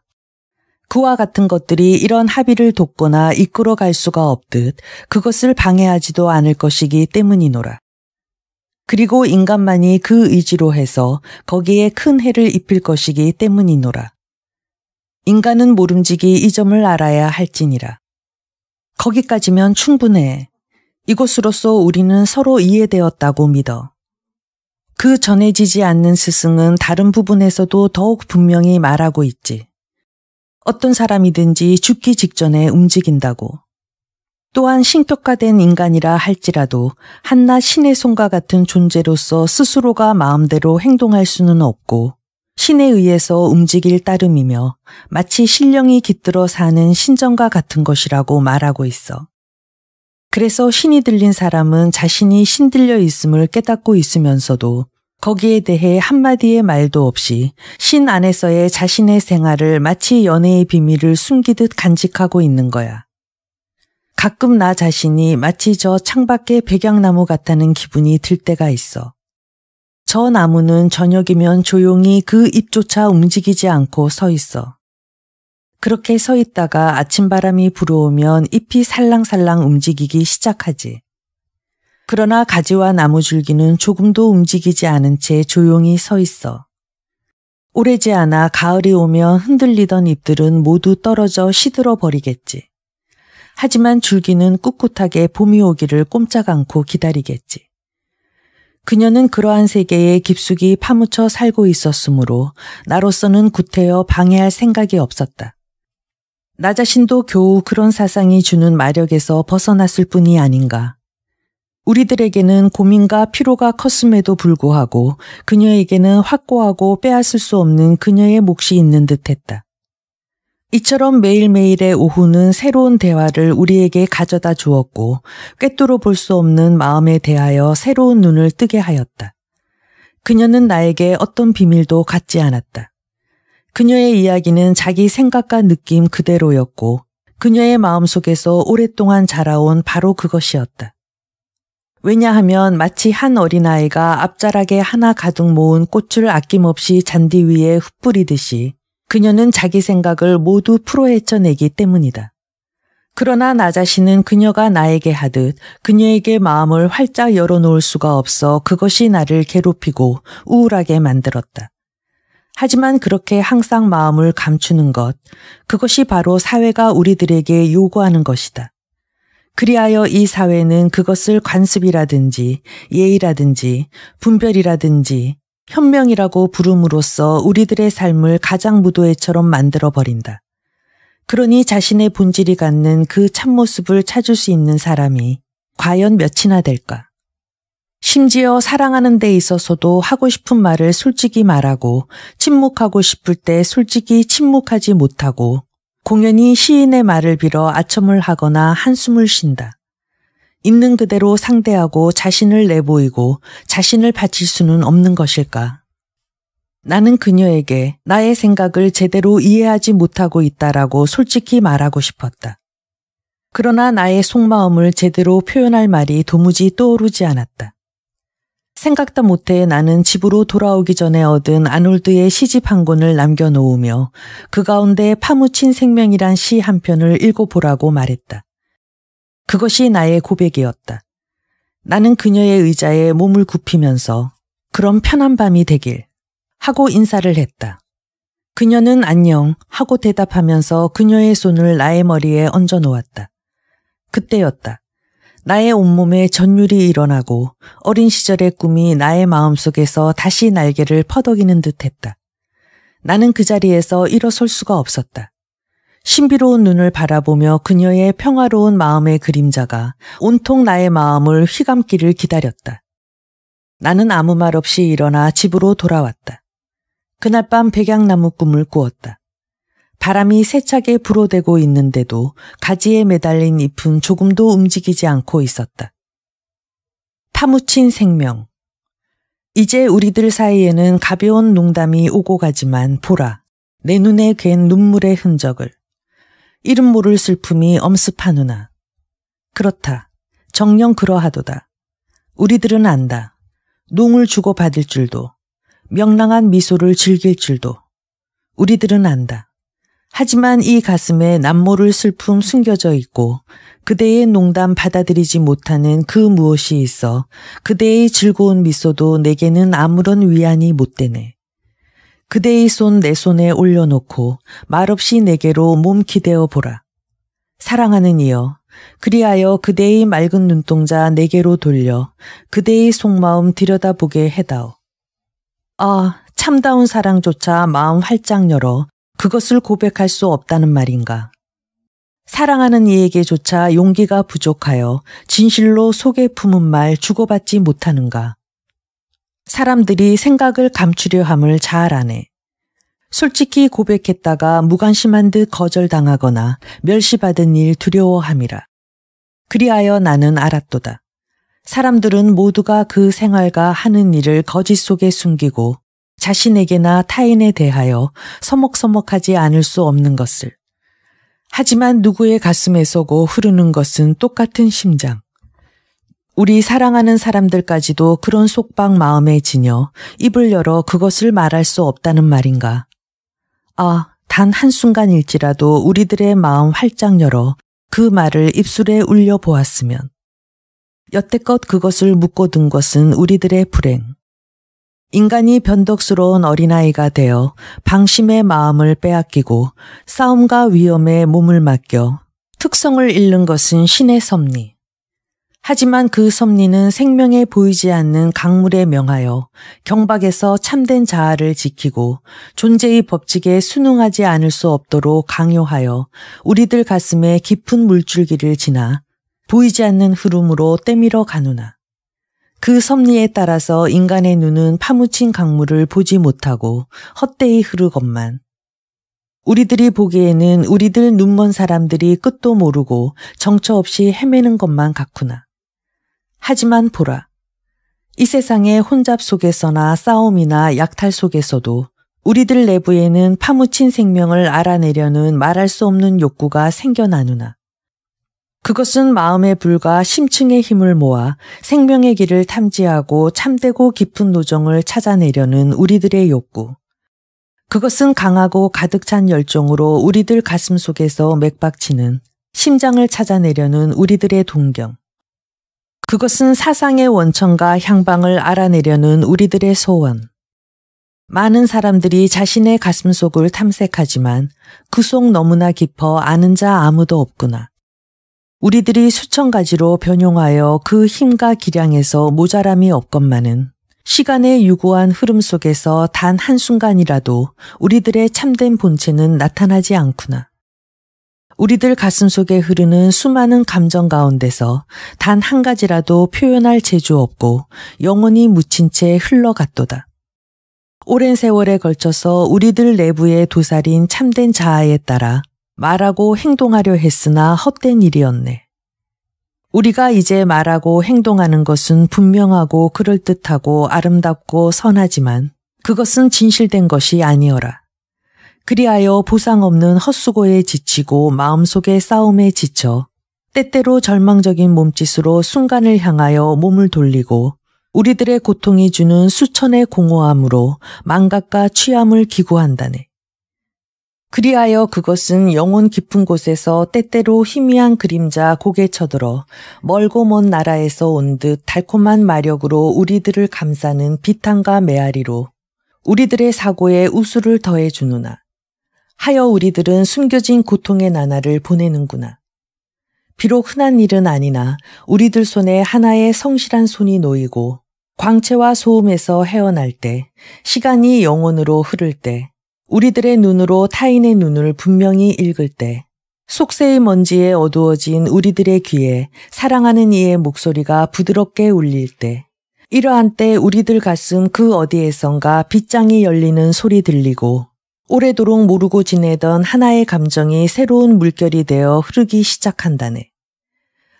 그와 같은 것들이 이런 합의를 돕거나 이끌어갈 수가 없듯 그것을 방해하지도 않을 것이기 때문이노라. 그리고 인간만이 그 의지로 해서 거기에 큰 해를 입힐 것이기 때문이노라. 인간은 모름지기 이 점을 알아야 할지니라. 거기까지면 충분해. 이것으로써 우리는 서로 이해되었다고 믿어. 그 전해지지 않는 스승은 다른 부분에서도 더욱 분명히 말하고 있지. 어떤 사람이든지 죽기 직전에 움직인다고. 또한 신격화된 인간이라 할지라도 한낱 신의 손과 같은 존재로서 스스로가 마음대로 행동할 수는 없고 신에 의해서 움직일 따름이며 마치 신령이 깃들어 사는 신전과 같은 것이라고 말하고 있어. 그래서 신이 들린 사람은 자신이 신들려 있음을 깨닫고 있으면서도 거기에 대해 한마디의 말도 없이 신 안에서의 자신의 생활을 마치 연애의 비밀을 숨기듯 간직하고 있는 거야. 가끔 나 자신이 마치 저 창밖의 백양나무 같다는 기분이 들 때가 있어. 저 나무는 저녁이면 조용히 그 잎조차 움직이지 않고 서 있어. 그렇게 서 있다가 아침바람이 불어오면 잎이 살랑살랑 움직이기 시작하지. 그러나 가지와 나무줄기는 조금도 움직이지 않은 채 조용히 서 있어. 오래지 않아 가을이 오면 흔들리던 잎들은 모두 떨어져 시들어 버리겠지. 하지만 줄기는 꿋꿋하게 봄이 오기를 꼼짝 않고 기다리겠지. 그녀는 그러한 세계에 깊숙이 파묻혀 살고 있었으므로 나로서는 구태여 방해할 생각이 없었다. 나 자신도 겨우 그런 사상이 주는 마력에서 벗어났을 뿐이 아닌가. 우리들에게는 고민과 피로가 컸음에도 불구하고 그녀에게는 확고하고 빼앗을 수 없는 그녀의 몫이 있는 듯했다. 이처럼 매일매일의 오후는 새로운 대화를 우리에게 가져다 주었고 꿰뚫어 볼 수 없는 마음에 대하여 새로운 눈을 뜨게 하였다. 그녀는 나에게 어떤 비밀도 갖지 않았다. 그녀의 이야기는 자기 생각과 느낌 그대로였고 그녀의 마음속에서 오랫동안 자라온 바로 그것이었다. 왜냐하면 마치 한 어린아이가 앞자락에 하나 가득 모은 꽃을 아낌없이 잔디 위에 흩뿌리듯이 그녀는 자기 생각을 모두 풀어헤쳐내기 때문이다. 그러나 나 자신은 그녀가 나에게 하듯 그녀에게 마음을 활짝 열어놓을 수가 없어 그것이 나를 괴롭히고 우울하게 만들었다. 하지만 그렇게 항상 마음을 감추는 것, 그것이 바로 사회가 우리들에게 요구하는 것이다. 그리하여 이 사회는 그것을 관습이라든지 예의라든지 분별이라든지 현명이라고 부름으로써 우리들의 삶을 가장무도회처럼 만들어버린다. 그러니 자신의 본질이 갖는 그 참모습을 찾을 수 있는 사람이 과연 몇이나 될까? 심지어 사랑하는 데 있어서도 하고 싶은 말을 솔직히 말하고 침묵하고 싶을 때 솔직히 침묵하지 못하고 공연히 시인의 말을 빌어 아첨을 하거나 한숨을 쉰다. 있는 그대로 상대하고 자신을 내보이고 자신을 바칠 수는 없는 것일까? 나는 그녀에게 나의 생각을 제대로 이해하지 못하고 있다라고 솔직히 말하고 싶었다. 그러나 나의 속마음을 제대로 표현할 말이 도무지 떠오르지 않았다. 생각도 못해 나는 집으로 돌아오기 전에 얻은 아놀드의 시집 한 권을 남겨놓으며 그 가운데 파묻힌 생명이란 시 한 편을 읽어보라고 말했다. 그것이 나의 고백이었다. 나는 그녀의 의자에 몸을 굽히면서 그럼 편한 밤이 되길 하고 인사를 했다. 그녀는 안녕 하고 대답하면서 그녀의 손을 나의 머리에 얹어 놓았다. 그때였다. 나의 온몸에 전율이 일어나고 어린 시절의 꿈이 나의 마음속에서 다시 날개를 퍼덕이는 듯했다. 나는 그 자리에서 일어설 수가 없었다. 신비로운 눈을 바라보며 그녀의 평화로운 마음의 그림자가 온통 나의 마음을 휘감기를 기다렸다. 나는 아무 말 없이 일어나 집으로 돌아왔다. 그날 밤 백양나무 꿈을 꾸었다. 바람이 세차게 불어대고 있는데도 가지에 매달린 잎은 조금도 움직이지 않고 있었다. 파묻힌 생명. 이제 우리들 사이에는 가벼운 농담이 오고 가지만 보라, 내 눈에 괸 눈물의 흔적을. 이름 모를 슬픔이 엄습하누나. 그렇다. 정녕 그러하도다. 우리들은 안다. 농을 주고받을 줄도, 명랑한 미소를 즐길 줄도. 우리들은 안다. 하지만 이 가슴에 남모를 슬픔 숨겨져 있고 그대의 농담 받아들이지 못하는 그 무엇이 있어 그대의 즐거운 미소도 내게는 아무런 위안이 못 되네. 그대의 손 내 손에 올려놓고 말없이 내게로 몸 기대어 보라. 사랑하는 이여, 그리하여 그대의 맑은 눈동자 내게로 돌려 그대의 속마음 들여다보게 해다오. 아, 참다운 사랑조차 마음 활짝 열어 그것을 고백할 수 없다는 말인가. 사랑하는 이에게조차 용기가 부족하여 진실로 속에 품은 말 주고받지 못하는가. 사람들이 생각을 감추려 함을 잘 아네. 솔직히 고백했다가 무관심한 듯 거절당하거나 멸시받은 일 두려워함이라. 그리하여 나는 알았도다. 사람들은 모두가 그 생활과 하는 일을 거짓 속에 숨기고 자신에게나 타인에 대하여 서먹서먹하지 않을 수 없는 것을. 하지만 누구의 가슴에 쏘고 흐르는 것은 똑같은 심장. 우리 사랑하는 사람들까지도 그런 속박 마음에 지녀 입을 열어 그것을 말할 수 없다는 말인가. 아, 단 한순간일지라도 우리들의 마음 활짝 열어 그 말을 입술에 울려 보았으면. 여태껏 그것을 묻고둔 것은 우리들의 불행. 인간이 변덕스러운 어린아이가 되어 방심의 마음을 빼앗기고 싸움과 위험에 몸을 맡겨 특성을 잃는 것은 신의 섭리. 하지만 그 섭리는 생명에 보이지 않는 강물에 명하여 경박에서 참된 자아를 지키고 존재의 법칙에 순응하지 않을 수 없도록 강요하여 우리들 가슴에 깊은 물줄기를 지나 보이지 않는 흐름으로 때밀어 가누나. 그 섭리에 따라서 인간의 눈은 파묻힌 강물을 보지 못하고 헛되이 흐르건만 우리들이 보기에는 우리들 눈먼 사람들이 끝도 모르고 정처 없이 헤매는 것만 같구나. 하지만 보라. 이 세상의 혼잡 속에서나 싸움이나 약탈 속에서도 우리들 내부에는 파묻힌 생명을 알아내려는 말할 수 없는 욕구가 생겨나누나. 그것은 마음의 불과 심층의 힘을 모아 생명의 길을 탐지하고 참되고 깊은 노정을 찾아내려는 우리들의 욕구. 그것은 강하고 가득 찬 열정으로 우리들 가슴 속에서 맥박치는 심장을 찾아내려는 우리들의 동경. 그것은 사상의 원천과 향방을 알아내려는 우리들의 소원. 많은 사람들이 자신의 가슴 속을 탐색하지만 그 속 너무나 깊어 아는 자 아무도 없구나. 우리들이 수천 가지로 변용하여 그 힘과 기량에서 모자람이 없건만은 시간의 유구한 흐름 속에서 단 한순간이라도 우리들의 참된 본체는 나타나지 않구나. 우리들 가슴 속에 흐르는 수많은 감정 가운데서 단 한 가지라도 표현할 재주 없고 영원히 묻힌 채 흘러갔도다. 오랜 세월에 걸쳐서 우리들 내부에 도사린 참된 자아에 따라 말하고 행동하려 했으나 헛된 일이었네. 우리가 이제 말하고 행동하는 것은 분명하고 그럴듯하고 아름답고 선하지만 그것은 진실된 것이 아니어라. 그리하여 보상 없는 헛수고에 지치고 마음속의 싸움에 지쳐 때때로 절망적인 몸짓으로 순간을 향하여 몸을 돌리고 우리들의 고통이 주는 수천의 공허함으로 망각과 취함을 기구한다네. 그리하여 그것은 영혼 깊은 곳에서 때때로 희미한 그림자 고개 쳐들어 멀고 먼 나라에서 온 듯 달콤한 마력으로 우리들을 감싸는 비탄과 메아리로 우리들의 사고에 우수를 더해주누나. 하여 우리들은 숨겨진 고통의 나날을 보내는구나. 비록 흔한 일은 아니나 우리들 손에 하나의 성실한 손이 놓이고 광채와 소음에서 헤어날 때, 시간이 영혼으로 흐를 때, 우리들의 눈으로 타인의 눈을 분명히 읽을 때, 속세의 먼지에 어두워진 우리들의 귀에 사랑하는 이의 목소리가 부드럽게 울릴 때, 이러한 때 우리들 가슴 그 어디에선가 빗장이 열리는 소리 들리고 오래도록 모르고 지내던 하나의 감정이 새로운 물결이 되어 흐르기 시작한다네.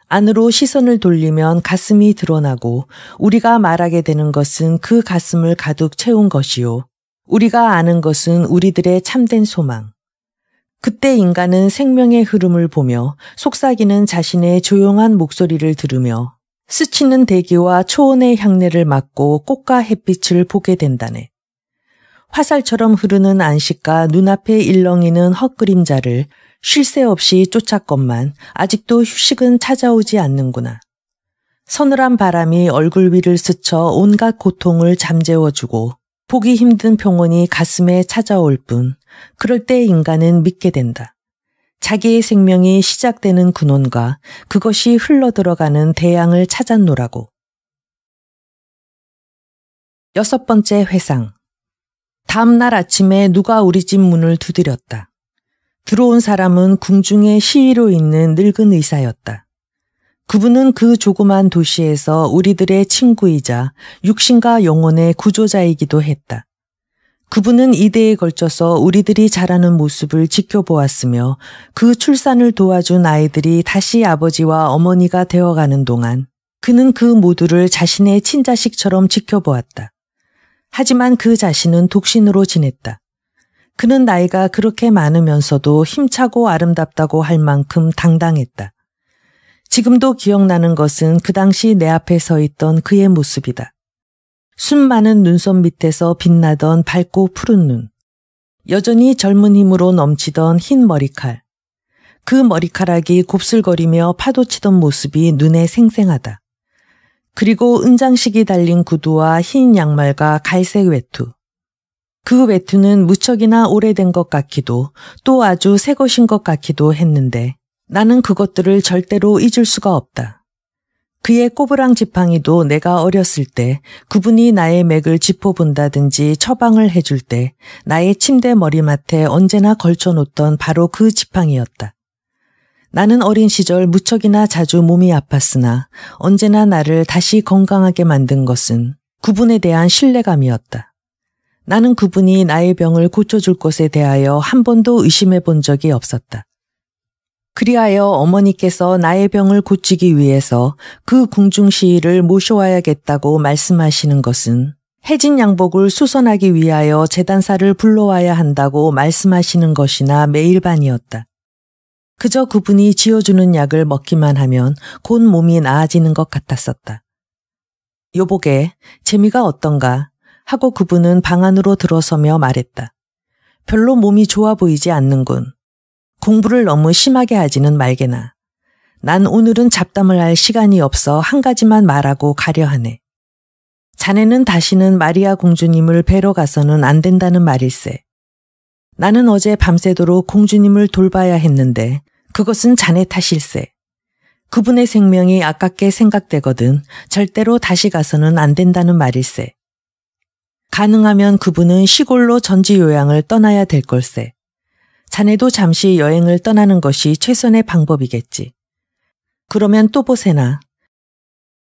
안으로 시선을 돌리면 가슴이 드러나고 우리가 말하게 되는 것은 그 가슴을 가득 채운 것이요. 우리가 아는 것은 우리들의 참된 소망. 그때 인간은 생명의 흐름을 보며 속삭이는 자신의 조용한 목소리를 들으며 스치는 대기와 초원의 향내를 맡고 꽃과 햇빛을 보게 된다네. 화살처럼 흐르는 안식과 눈앞에 일렁이는 헛그림자를 쉴 새 없이 쫓았건만 아직도 휴식은 찾아오지 않는구나. 서늘한 바람이 얼굴 위를 스쳐 온갖 고통을 잠재워주고 보기 힘든 평온이 가슴에 찾아올 뿐 그럴 때 인간은 믿게 된다. 자기의 생명이 시작되는 근원과 그것이 흘러들어가는 대양을 찾았노라고. 6번째 회상. 다음 날 아침에 누가 우리 집 문을 두드렸다. 들어온 사람은 궁중의 시위로 있는 늙은 의사였다. 그분은 그 조그만 도시에서 우리들의 친구이자 육신과 영혼의 구조자이기도 했다. 그분은 이대에 걸쳐서 우리들이 자라는 모습을 지켜보았으며 그 출산을 도와준 아이들이 다시 아버지와 어머니가 되어가는 동안 그는 그 모두를 자신의 친자식처럼 지켜보았다. 하지만 그 자신은 독신으로 지냈다. 그는 나이가 그렇게 많으면서도 힘차고 아름답다고 할 만큼 당당했다. 지금도 기억나는 것은 그 당시 내 앞에 서 있던 그의 모습이다. 숨 많은 눈썹 밑에서 빛나던 밝고 푸른 눈. 여전히 젊은 힘으로 넘치던 흰 머리칼. 그 머리카락이 곱슬거리며 파도치던 모습이 눈에 생생하다. 그리고 은장식이 달린 구두와 흰 양말과 갈색 외투. 그 외투는 무척이나 오래된 것 같기도 또 아주 새 것인 것 같기도 했는데 나는 그것들을 절대로 잊을 수가 없다. 그의 꼬부랑 지팡이도 내가 어렸을 때 그분이 나의 맥을 짚어본다든지 처방을 해줄 때 나의 침대 머리맡에 언제나 걸쳐놓던 바로 그 지팡이였다. 나는 어린 시절 무척이나 자주 몸이 아팠으나 언제나 나를 다시 건강하게 만든 것은 그분에 대한 신뢰감이었다. 나는 그분이 나의 병을 고쳐줄 것에 대하여 한 번도 의심해 본 적이 없었다. 그리하여 어머니께서 나의 병을 고치기 위해서 그 궁중시인을 모셔와야겠다고 말씀하시는 것은 해진 양복을 수선하기 위하여 제단사를 불러와야 한다고 말씀하시는 것이나 매일반이었다. 그저 그분이 지어주는 약을 먹기만 하면 곧 몸이 나아지는 것 같았었다. 여보게, 재미가 어떤가? 하고 그분은 방 안으로 들어서며 말했다. 별로 몸이 좋아 보이지 않는군. 공부를 너무 심하게 하지는 말게나. 난 오늘은 잡담을 할 시간이 없어 한 가지만 말하고 가려 하네. 자네는 다시는 마리아 공주님을 뵈러 가서는 안 된다는 말일세. 나는 어제 밤새도록 공주님을 돌봐야 했는데 그것은 자네 탓일세. 그분의 생명이 아깝게 생각되거든 절대로 다시 가서는 안 된다는 말일세. 가능하면 그분은 시골로 전지요양을 떠나야 될 걸세. 자네도 잠시 여행을 떠나는 것이 최선의 방법이겠지. 그러면 또 보세나.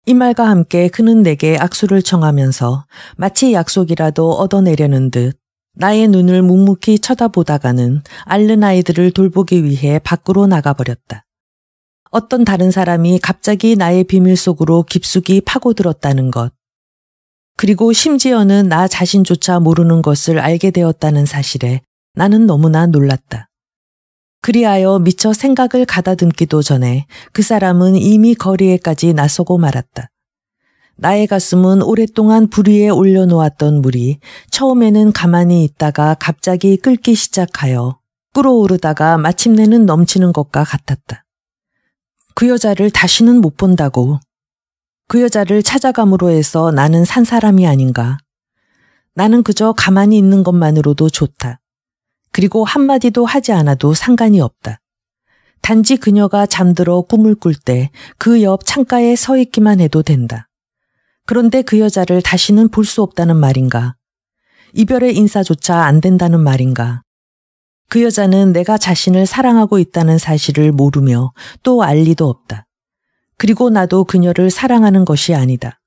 이 말과 함께 그는 내게 악수를 청하면서 마치 약속이라도 얻어내려는 듯 나의 눈을 묵묵히 쳐다보다가는 앓는 아이들을 돌보기 위해 밖으로 나가버렸다. 어떤 다른 사람이 갑자기 나의 비밀 속으로 깊숙이 파고들었다는 것. 그리고 심지어는 나 자신조차 모르는 것을 알게 되었다는 사실에 나는 너무나 놀랐다. 그리하여 미처 생각을 가다듬기도 전에 그 사람은 이미 거리에까지 나서고 말았다. 나의 가슴은 오랫동안 불 위에 올려놓았던 물이 처음에는 가만히 있다가 갑자기 끓기 시작하여 끓어오르다가 마침내는 넘치는 것과 같았다. 그 여자를 다시는 못 본다고. 그 여자를 찾아감으로 해서 나는 산 사람이 아닌가. 나는 그저 가만히 있는 것만으로도 좋다. 그리고 한마디도 하지 않아도 상관이 없다. 단지 그녀가 잠들어 꿈을 꿀 때 그 옆 창가에 서 있기만 해도 된다. 그런데 그 여자를 다시는 볼 수 없다는 말인가? 이별의 인사조차 안 된다는 말인가? 그 여자는 내가 자신을 사랑하고 있다는 사실을 모르며 또 알 리도 없다. 그리고 나도 그녀를 사랑하는 것이 아니다.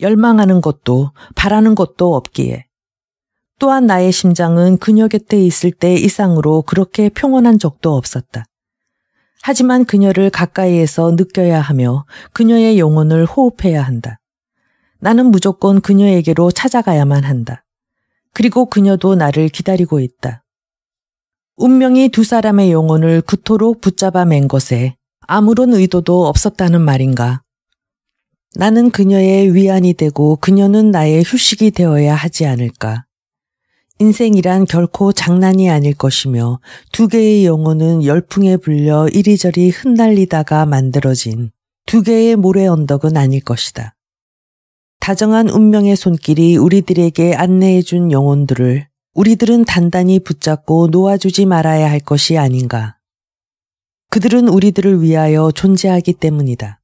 열망하는 것도 바라는 것도 없기에. 또한 나의 심장은 그녀 곁에 있을 때 이상으로 그렇게 평온한 적도 없었다. 하지만 그녀를 가까이에서 느껴야 하며 그녀의 영혼을 호흡해야 한다. 나는 무조건 그녀에게로 찾아가야만 한다. 그리고 그녀도 나를 기다리고 있다. 운명이 두 사람의 영혼을 그토록 붙잡아 맨 것에 아무런 의도도 없었다는 말인가. 나는 그녀의 위안이 되고 그녀는 나의 휴식이 되어야 하지 않을까. 인생이란 결코 장난이 아닐 것이며 두 개의 영혼은 열풍에 불려 이리저리 흩날리다가 만들어진 두 개의 모래 언덕은 아닐 것이다. 다정한 운명의 손길이 우리들에게 안내해준 영혼들을 우리들은 단단히 붙잡고 놓아주지 말아야 할 것이 아닌가. 그들은 우리들을 위하여 존재하기 때문이다.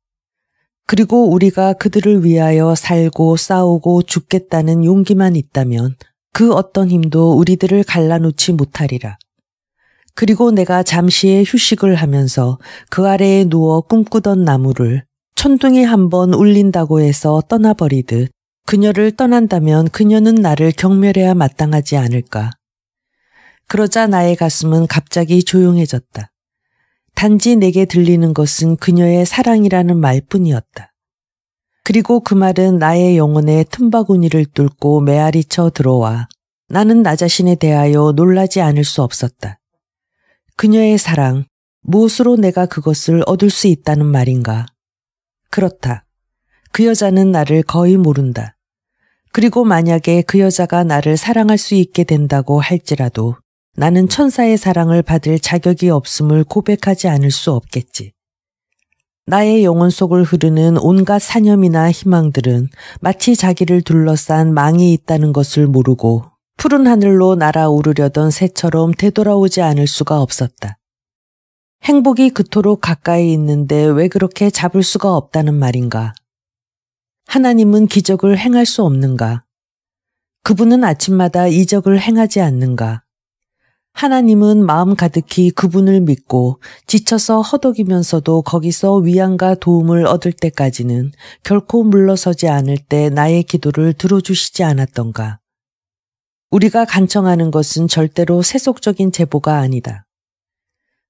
그리고 우리가 그들을 위하여 살고 싸우고 죽겠다는 용기만 있다면 그 어떤 힘도 우리들을 갈라놓지 못하리라. 그리고 내가 잠시의 휴식을 하면서 그 아래에 누워 꿈꾸던 나무를 천둥이 한번 울린다고 해서 떠나버리듯 그녀를 떠난다면 그녀는 나를 경멸해야 마땅하지 않을까. 그러자 나의 가슴은 갑자기 조용해졌다. 단지 내게 들리는 것은 그녀의 사랑이라는 말뿐이었다. 그리고 그 말은 나의 영혼에 틈바구니를 뚫고 메아리쳐 들어와 나는 나 자신에 대하여 놀라지 않을 수 없었다. 그녀의 사랑, 무엇으로 내가 그것을 얻을 수 있다는 말인가? 그렇다. 그 여자는 나를 거의 모른다. 그리고 만약에 그 여자가 나를 사랑할 수 있게 된다고 할지라도 나는 천사의 사랑을 받을 자격이 없음을 고백하지 않을 수 없겠지. 나의 영혼 속을 흐르는 온갖 사념이나 희망들은 마치 자기를 둘러싼 망이 있다는 것을 모르고 푸른 하늘로 날아오르려던 새처럼 되돌아오지 않을 수가 없었다. 행복이 그토록 가까이 있는데 왜 그렇게 잡을 수가 없다는 말인가? 하나님은 기적을 행할 수 없는가? 그분은 아침마다 이적을 행하지 않는가? 하나님은 마음 가득히 그분을 믿고 지쳐서 허덕이면서도 거기서 위안과 도움을 얻을 때까지는 결코 물러서지 않을 때 나의 기도를 들어주시지 않았던가? 우리가 간청하는 것은 절대로 세속적인 제보가 아니다.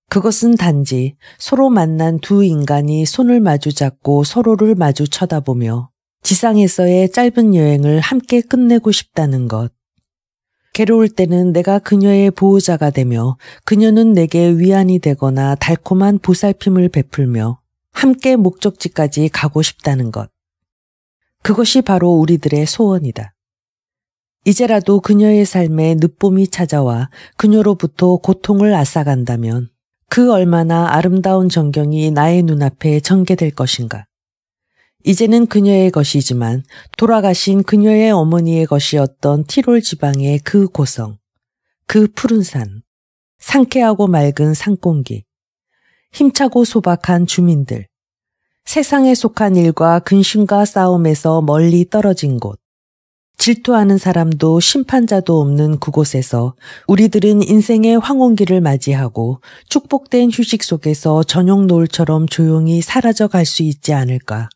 그것은 단지 서로 만난 두 인간이 손을 마주 잡고 서로를 마주 쳐다보며 지상에서의 짧은 여행을 함께 끝내고 싶다는 것. 괴로울 때는 내가 그녀의 보호자가 되며 그녀는 내게 위안이 되거나 달콤한 보살핌을 베풀며 함께 목적지까지 가고 싶다는 것. 그것이 바로 우리들의 소원이다. 이제라도 그녀의 삶에 늦봄이 찾아와 그녀로부터 고통을 앗아간다면 그 얼마나 아름다운 전경이 나의 눈앞에 전개될 것인가. 이제는 그녀의 것이지만 돌아가신 그녀의 어머니의 것이었던 티롤 지방의 그 고성, 그 푸른 산, 상쾌하고 맑은 산공기, 힘차고 소박한 주민들, 세상에 속한 일과 근심과 싸움에서 멀리 떨어진 곳, 질투하는 사람도 심판자도 없는 그곳에서 우리들은 인생의 황혼기를 맞이하고 축복된 휴식 속에서 저녁 노을처럼 조용히 사라져 갈 수 있지 않을까.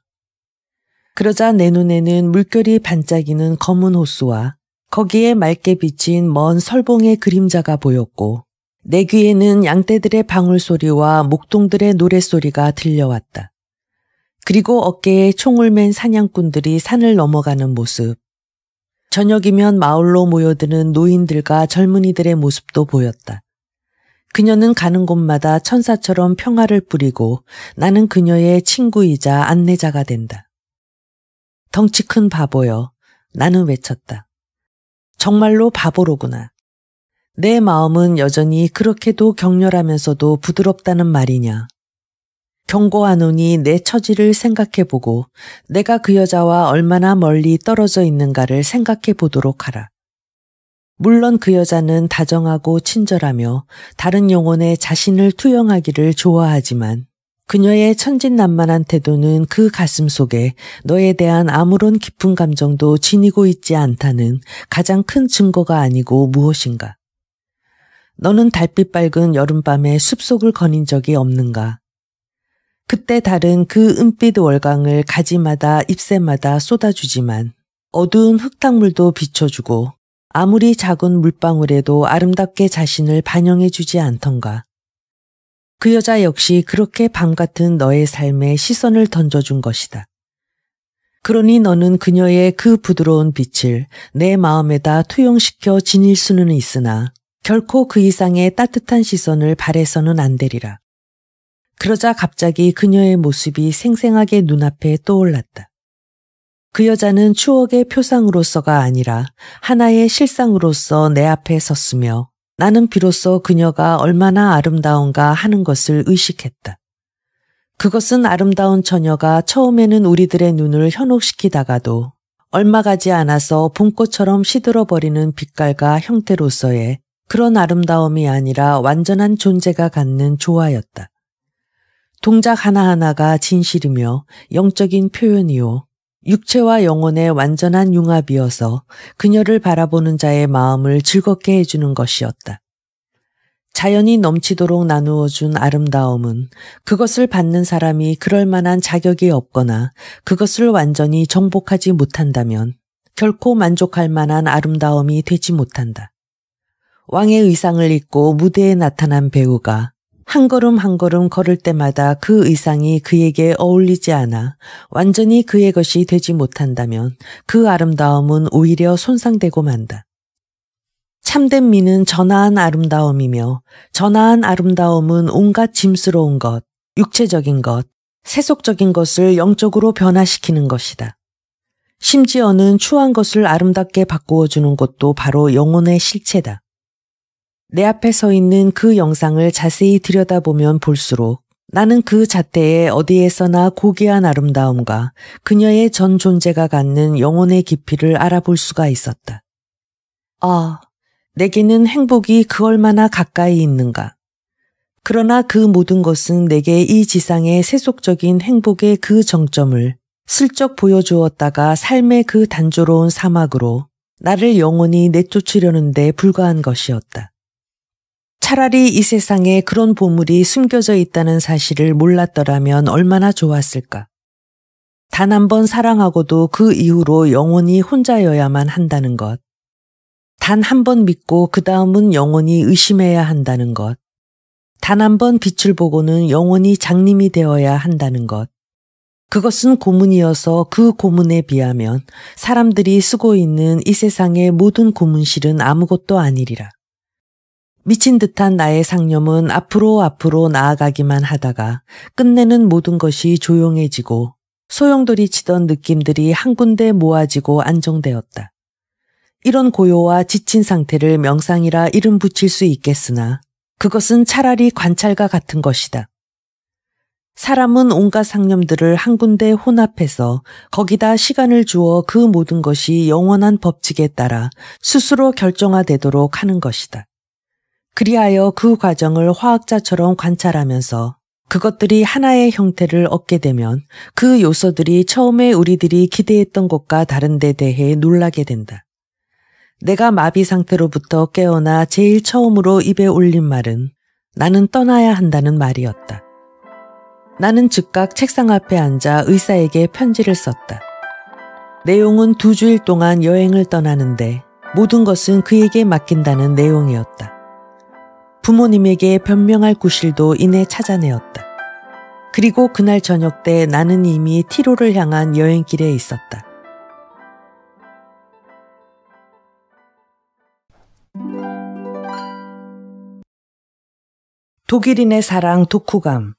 그러자 내 눈에는 물결이 반짝이는 검은 호수와 거기에 맑게 비친 먼 설봉의 그림자가 보였고 내 귀에는 양떼들의 방울소리와 목동들의 노랫소리가 들려왔다. 그리고 어깨에 총을 맨 사냥꾼들이 산을 넘어가는 모습. 저녁이면 마을로 모여드는 노인들과 젊은이들의 모습도 보였다. 그녀는 가는 곳마다 천사처럼 평화를 뿌리고 나는 그녀의 친구이자 안내자가 된다. 덩치 큰 바보여, 나는 외쳤다. 정말로 바보로구나. 내 마음은 여전히 그렇게도 격렬하면서도 부드럽다는 말이냐. 경고하노니 내 처지를 생각해보고 내가 그 여자와 얼마나 멀리 떨어져 있는가를 생각해 보도록 하라. 물론 그 여자는 다정하고 친절하며 다른 영혼에 자신을 투영하기를 좋아하지만 그녀의 천진난만한 태도는 그 가슴 속에 너에 대한 아무런 깊은 감정도 지니고 있지 않다는 가장 큰 증거가 아니고 무엇인가. 너는 달빛 밝은 여름밤에 숲속을 거닌 적이 없는가. 그때 달은 그 은빛 월광을 가지마다 잎새마다 쏟아주지만 어두운 흙탕물도 비춰주고 아무리 작은 물방울에도 아름답게 자신을 반영해주지 않던가. 그 여자 역시 그렇게 밤같은 너의 삶에 시선을 던져준 것이다. 그러니 너는 그녀의 그 부드러운 빛을 내 마음에다 투영시켜 지닐 수는 있으나 결코 그 이상의 따뜻한 시선을 바래서는 안 되리라. 그러자 갑자기 그녀의 모습이 생생하게 눈앞에 떠올랐다. 그 여자는 추억의 표상으로서가 아니라 하나의 실상으로서 내 앞에 섰으며 나는 비로소 그녀가 얼마나 아름다운가 하는 것을 의식했다. 그것은 아름다운 처녀가 처음에는 우리들의 눈을 현혹시키다가도 얼마 가지 않아서 봄꽃처럼 시들어버리는 빛깔과 형태로서의 그런 아름다움이 아니라 완전한 존재가 갖는 조화였다. 동작 하나하나가 진실이며 영적인 표현이요. 육체와 영혼의 완전한 융합이어서 그녀를 바라보는 자의 마음을 즐겁게 해주는 것이었다. 자연이 넘치도록 나누어준 아름다움은 그것을 받는 사람이 그럴 만한 자격이 없거나 그것을 완전히 정복하지 못한다면 결코 만족할 만한 아름다움이 되지 못한다. 왕의 의상을 입고 무대에 나타난 배우가 한 걸음 한 걸음 걸을 때마다 그 의상이 그에게 어울리지 않아 완전히 그의 것이 되지 못한다면 그 아름다움은 오히려 손상되고 만다. 참된 미는 전화한 아름다움이며 전화한 아름다움은 온갖 짐스러운 것, 육체적인 것, 세속적인 것을 영적으로 변화시키는 것이다. 심지어는 추한 것을 아름답게 바꾸어주는 것도 바로 영혼의 실체다. 내 앞에 서 있는 그 영상을 자세히 들여다보면 볼수록 나는 그 잣대에 어디에서나 고귀한 아름다움과 그녀의 전 존재가 갖는 영혼의 깊이를 알아볼 수가 있었다. 아, 내게는 행복이 그 얼마나 가까이 있는가. 그러나 그 모든 것은 내게 이 지상의 세속적인 행복의 그 정점을 슬쩍 보여주었다가 삶의 그 단조로운 사막으로 나를 영원히 내쫓으려는 데 불과한 것이었다. 차라리 이 세상에 그런 보물이 숨겨져 있다는 사실을 몰랐더라면 얼마나 좋았을까. 단 한 번 사랑하고도 그 이후로 영원히 혼자여야만 한다는 것. 단 한 번 믿고 그 다음은 영원히 의심해야 한다는 것. 단 한 번 빛을 보고는 영원히 장님이 되어야 한다는 것. 그것은 고문이어서 그 고문에 비하면 사람들이 쓰고 있는 이 세상의 모든 고문실은 아무것도 아니리라. 미친 듯한 나의 상념은 앞으로 나아가기만 하다가 끝내는 모든 것이 조용해지고 소용돌이 치던 느낌들이 한 군데 모아지고 안정되었다. 이런 고요와 지친 상태를 명상이라 이름 붙일 수 있겠으나 그것은 차라리 관찰과 같은 것이다. 사람은 온갖 상념들을 한 군데 혼합해서 거기다 시간을 주어 그 모든 것이 영원한 법칙에 따라 스스로 결정화되도록 하는 것이다. 그리하여 그 과정을 화학자처럼 관찰하면서 그것들이 하나의 형태를 얻게 되면 그 요소들이 처음에 우리들이 기대했던 것과 다른 데 대해 놀라게 된다. 내가 마비 상태로부터 깨어나 제일 처음으로 입에 올린 말은 나는 떠나야 한다는 말이었다. 나는 즉각 책상 앞에 앉아 의사에게 편지를 썼다. 내용은 2주일 동안 여행을 떠나는데 모든 것은 그에게 맡긴다는 내용이었다. 부모님에게 변명할 구실도 이내 찾아내었다. 그리고 그날 저녁 때 나는 이미 티로를 향한 여행길에 있었다. 독일인의 사랑 독후감.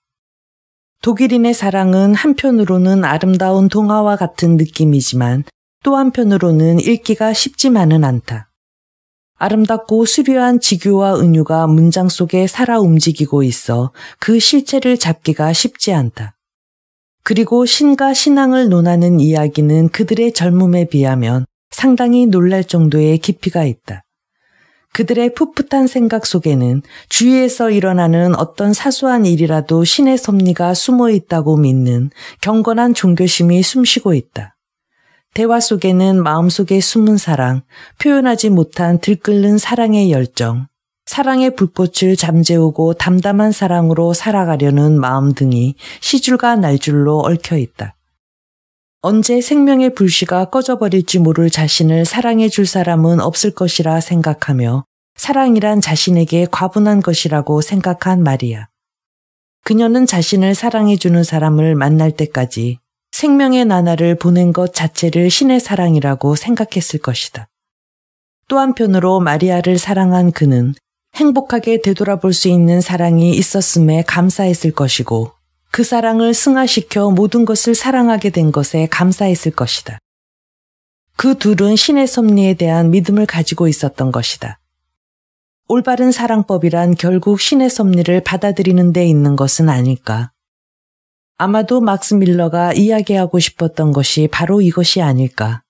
독일인의 사랑은 한편으로는 아름다운 동화와 같은 느낌이지만 또 한편으로는 읽기가 쉽지만은 않다. 아름답고 수려한 직유와 은유가 문장 속에 살아 움직이고 있어 그 실체를 잡기가 쉽지 않다. 그리고 신과 신앙을 논하는 이야기는 그들의 젊음에 비하면 상당히 놀랄 정도의 깊이가 있다. 그들의 풋풋한 생각 속에는 주위에서 일어나는 어떤 사소한 일이라도 신의 섭리가 숨어 있다고 믿는 경건한 종교심이 숨쉬고 있다. 대화 속에는 마음속에 숨은 사랑, 표현하지 못한 들끓는 사랑의 열정, 사랑의 불꽃을 잠재우고 담담한 사랑으로 살아가려는 마음 등이 시줄과 날줄로 얽혀 있다. 언제 생명의 불씨가 꺼져버릴지 모를 자신을 사랑해 줄 사람은 없을 것이라 생각하며 사랑이란 자신에게 과분한 것이라고 생각한 말이야. 그녀는 자신을 사랑해 주는 사람을 만날 때까지 생명의 나날을 보낸 것 자체를 신의 사랑이라고 생각했을 것이다. 또 한편으로 마리아를 사랑한 그는 행복하게 되돌아볼 수 있는 사랑이 있었음에 감사했을 것이고 그 사랑을 승화시켜 모든 것을 사랑하게 된 것에 감사했을 것이다. 그 둘은 신의 섭리에 대한 믿음을 가지고 있었던 것이다. 올바른 사랑법이란 결국 신의 섭리를 받아들이는 데 있는 것은 아닐까. 아마도 막스 밀러가 이야기하고 싶었던 것이 바로 이것이 아닐까.